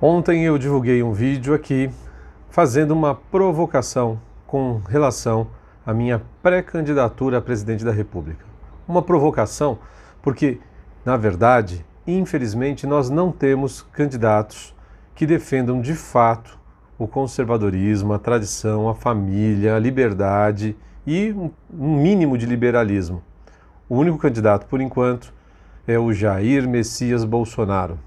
Ontem eu divulguei um vídeo aqui fazendo uma provocação com relação à minha pré-candidatura a presidente da República. Uma provocação porque, na verdade, infelizmente, nós não temos candidatos que defendam de fato o conservadorismo, a tradição, a família, a liberdade e um mínimo de liberalismo. O único candidato, por enquanto, é o Jair Messias Bolsonaro.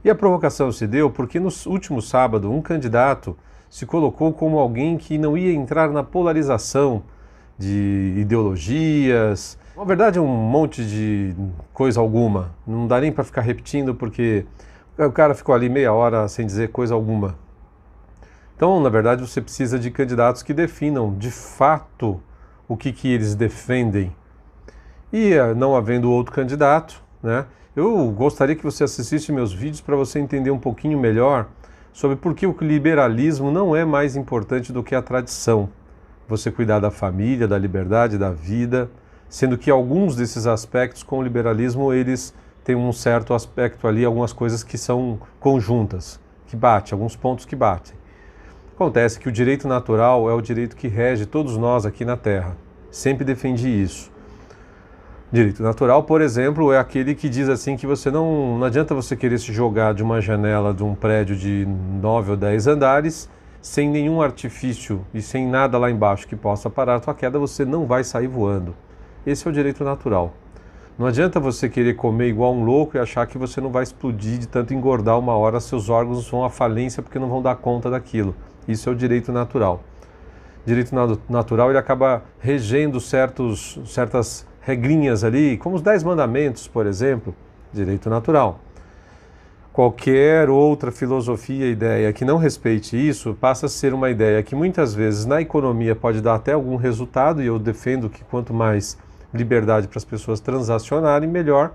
E a provocação se deu porque no último sábado um candidato se colocou como alguém que não ia entrar na polarização de ideologias. Na verdade é um monte de coisa alguma, não dá nem para ficar repetindo porque o cara ficou ali meia hora sem dizer coisa alguma. Então, na verdade, você precisa de candidatos que definam de fato o que eles defendem. E não havendo outro candidato, né? Eu gostaria que você assistisse meus vídeos para você entender um pouquinho melhor sobre por que o liberalismo não é mais importante do que a tradição. Você cuidar da família, da liberdade, da vida, sendo que alguns desses aspectos com o liberalismo eles têm um certo aspecto ali, algumas coisas que são conjuntas, que batem, alguns pontos que batem. Acontece que o direito natural é o direito que rege todos nós aqui na Terra. Sempre defendi isso. Direito natural, por exemplo, é aquele que diz assim que você não adianta você querer se jogar de uma janela de um prédio de 9 ou 10 andares sem nenhum artifício e sem nada lá embaixo que possa parar a tua queda, você não vai sair voando. Esse é o direito natural. Não adianta você querer comer igual um louco e achar que você não vai explodir de tanto engordar uma hora, seus órgãos vão à falência porque não vão dar conta daquilo. Isso é o direito natural. O direito natural ele acaba regendo certas regrinhas ali, como os 10 mandamentos, por exemplo, direito natural. Qualquer outra filosofia, ideia que não respeite isso, passa a ser uma ideia que muitas vezes na economia pode dar até algum resultado, e eu defendo que quanto mais liberdade para as pessoas transacionarem, melhor,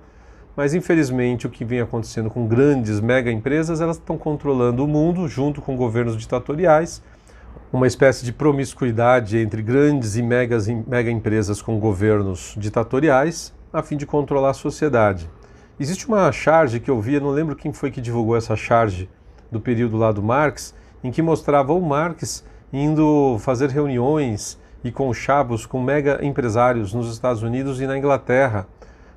mas infelizmente o que vem acontecendo com grandes mega empresas, elas estão controlando o mundo junto com governos ditatoriais, uma espécie de promiscuidade entre grandes e mega empresas com governos ditatoriais, a fim de controlar a sociedade. Existe uma charge que eu vi, eu não lembro quem foi que divulgou essa charge do período lá do Marx, em que mostrava o Marx indo fazer reuniões e conchavos com mega empresários nos Estados Unidos e na Inglaterra,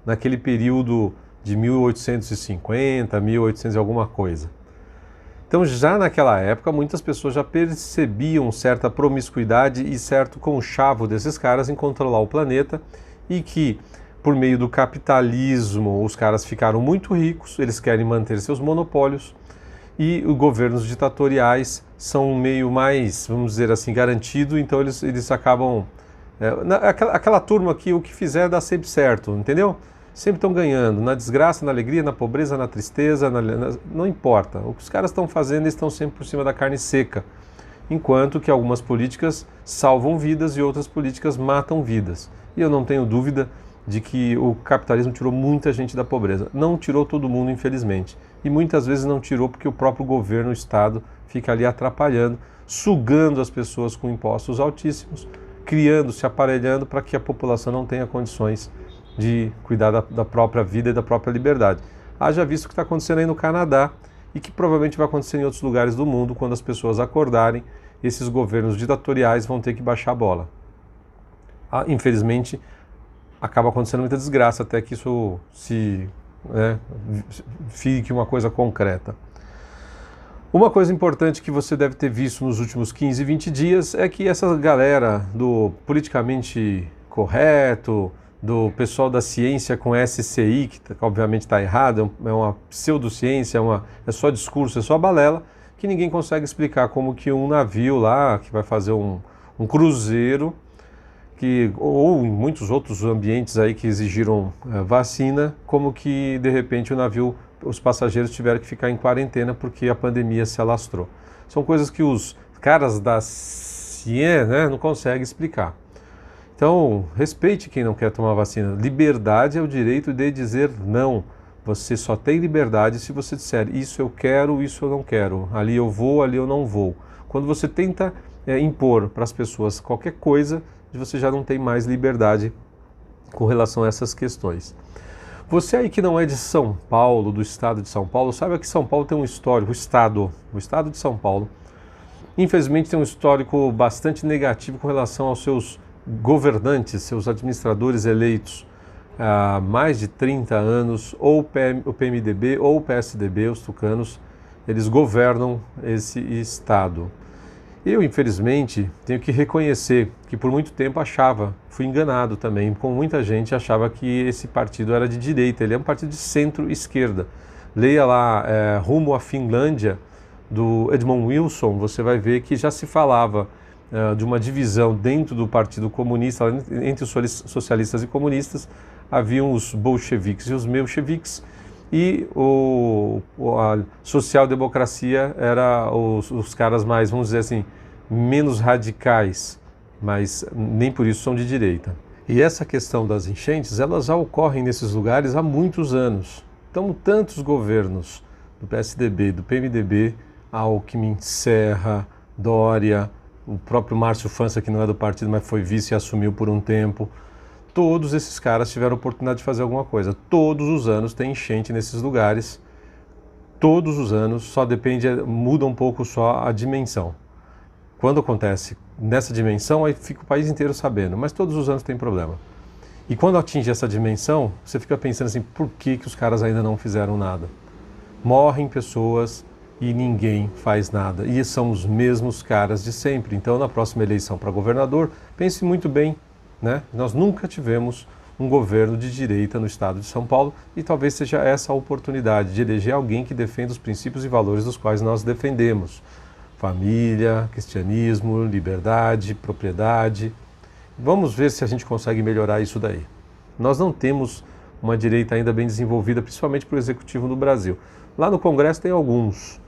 naquele período de 1850, 1800 e alguma coisa. Então, já naquela época, muitas pessoas já percebiam certa promiscuidade e certo conchavo desses caras em controlar o planeta e que, por meio do capitalismo, os caras ficaram muito ricos, eles querem manter seus monopólios e os governos ditatoriais são meio mais, vamos dizer assim, garantido, então eles acabam... aquela turma que o que fizer dá sempre certo, entendeu? Sempre estão ganhando, na desgraça, na alegria, na pobreza, na tristeza, não importa. O que os caras estão fazendo, eles estão sempre por cima da carne seca. Enquanto que algumas políticas salvam vidas e outras políticas matam vidas. E eu não tenho dúvida de que o capitalismo tirou muita gente da pobreza. Não tirou todo mundo, infelizmente. E muitas vezes não tirou porque o próprio governo, o Estado, fica ali atrapalhando, sugando as pessoas com impostos altíssimos, criando, se aparelhando para que a população não tenha condições de cuidar da própria vida e da própria liberdade. Haja visto o que está acontecendo aí no Canadá e que provavelmente vai acontecer em outros lugares do mundo, quando as pessoas acordarem, esses governos ditatoriais vão ter que baixar a bola. Infelizmente, acaba acontecendo muita desgraça até que isso fique uma coisa concreta. Uma coisa importante que você deve ter visto nos últimos 15, 20 dias é que essa galera do politicamente correto, do pessoal da ciência com SCI, que obviamente está errado, é uma pseudociência, é só discurso, é só balela, que ninguém consegue explicar como que um navio lá, que vai fazer um cruzeiro, ou em muitos outros ambientes aí que exigiram vacina, como que de repente o navio, os passageiros tiveram que ficar em quarentena porque a pandemia se alastrou. São coisas que os caras da ciência, não conseguem explicar. Então, respeite quem não quer tomar vacina. Liberdade é o direito de dizer não. Você só tem liberdade se você disser isso eu quero, isso eu não quero. Ali eu vou, ali eu não vou. Quando você tenta impor para as pessoas qualquer coisa, você já não tem mais liberdade com relação a essas questões. Você aí que não é de São Paulo, do estado de São Paulo, saiba que São Paulo tem um histórico, o estado de São Paulo, infelizmente tem um histórico bastante negativo com relação aos seus governantes, seus administradores eleitos há mais de 30 anos, ou o PMDB ou o PSDB, os tucanos, eles governam esse estado. Eu, infelizmente, tenho que reconhecer que por muito tempo fui enganado também, como muita gente achava que esse partido era de direita, ele é um partido de centro-esquerda. Leia lá Rumo à Finlândia, do Edmund Wilson, você vai ver que já se falava de uma divisão dentro do Partido Comunista, entre os socialistas e comunistas, haviam os bolcheviques e os mencheviques, e a social-democracia era os caras mais, vamos dizer assim, menos radicais, mas nem por isso são de direita. E essa questão das enchentes, elas já ocorrem nesses lugares há muitos anos. Então, tantos governos do PSDB, do PMDB, Alckmin, Serra, Dória, o próprio Márcio França, que não é do partido, mas foi vice e assumiu por um tempo, todos esses caras tiveram a oportunidade de fazer alguma coisa. Todos os anos tem enchente nesses lugares, todos os anos, só muda um pouco só a dimensão. Quando acontece nessa dimensão, aí fica o país inteiro sabendo, mas todos os anos tem problema. E quando atinge essa dimensão, você fica pensando assim, por que os caras ainda não fizeram nada? Morrem pessoas e ninguém faz nada. E são os mesmos caras de sempre. Então, na próxima eleição para governador, pense muito bem, né? Nós nunca tivemos um governo de direita no estado de São Paulo e talvez seja essa a oportunidade de eleger alguém que defenda os princípios e valores dos quais nós defendemos. Família, cristianismo, liberdade, propriedade. Vamos ver se a gente consegue melhorar isso daí. Nós não temos uma direita ainda bem desenvolvida, principalmente para o executivo no Brasil. Lá no Congresso tem alguns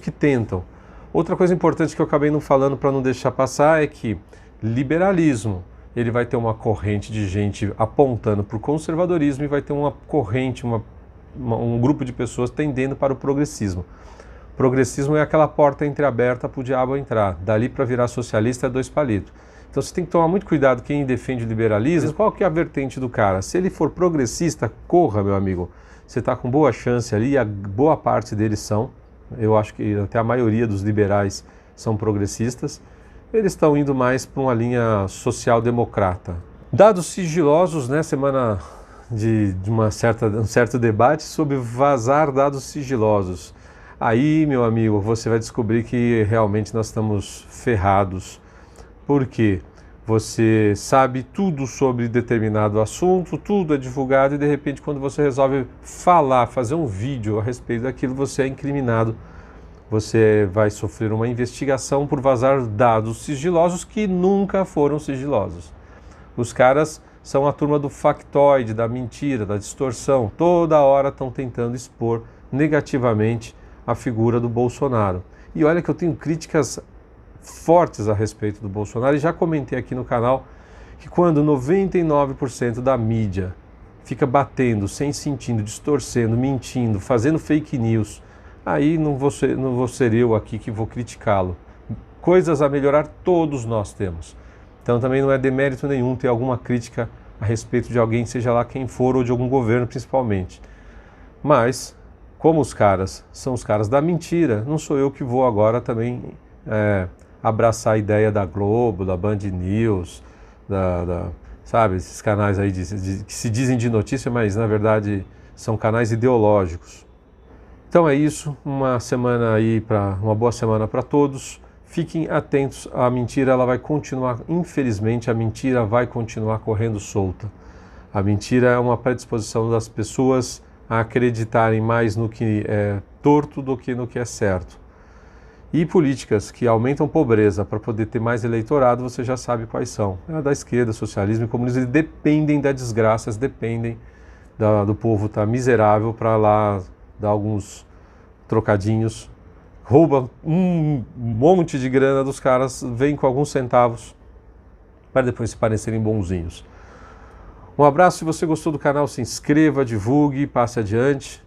que tentam. Outra coisa importante que eu acabei não falando para não deixar passar é que liberalismo, ele vai ter uma corrente de gente apontando para o conservadorismo e vai ter uma corrente, um grupo de pessoas tendendo para o progressismo. Progressismo é aquela porta entreaberta para o diabo entrar. Dali para virar socialista é 2 palitos. Então você tem que tomar muito cuidado quem defende o liberalismo. Qual que é a vertente do cara? Se ele for progressista, corra, meu amigo. Você está com boa chance ali, a boa parte deles são. Eu acho que até a maioria dos liberais são progressistas. Eles estão indo mais para uma linha social-democrata. Dados sigilosos, né? Semana de um certo debate sobre vazar dados sigilosos. Aí, meu amigo, você vai descobrir que realmente nós estamos ferrados. Por quê? Você sabe tudo sobre determinado assunto, tudo é divulgado e de repente quando você resolve fazer um vídeo a respeito daquilo, você é incriminado. Você vai sofrer uma investigação por vazar dados sigilosos que nunca foram sigilosos. Os caras são a turma do factoide, da mentira, da distorção. Toda hora estão tentando expor negativamente a figura do Bolsonaro. E olha que eu tenho críticas fortes a respeito do Bolsonaro e já comentei aqui no canal que quando 99% da mídia fica batendo, sem sentido, distorcendo, mentindo, fazendo fake news, aí não vou ser eu aqui que vou criticá-lo. Coisas a melhorar todos nós temos. Então também não é demérito nenhum ter alguma crítica a respeito de alguém, seja lá quem for, ou de algum governo principalmente. Mas, como os caras são os caras da mentira, não sou eu que vou agora também abraçar a ideia da Globo, da Band News, sabe, esses canais aí que se dizem de notícia, mas na verdade são canais ideológicos. Então é isso, uma boa semana para todos. Fiquem atentos, a mentira ela vai continuar, infelizmente a mentira vai continuar correndo solta. A mentira é uma predisposição das pessoas a acreditarem mais no que é torto do que no que é certo. E políticas que aumentam pobreza para poder ter mais eleitorado, você já sabe quais são. A da esquerda, socialismo e comunismo, eles dependem das desgraças, dependem do povo estar miserável para lá dar alguns trocadinhos, rouba um monte de grana dos caras, vem com alguns centavos para depois se parecerem bonzinhos. Um abraço, se você gostou do canal, se inscreva, divulgue, passe adiante.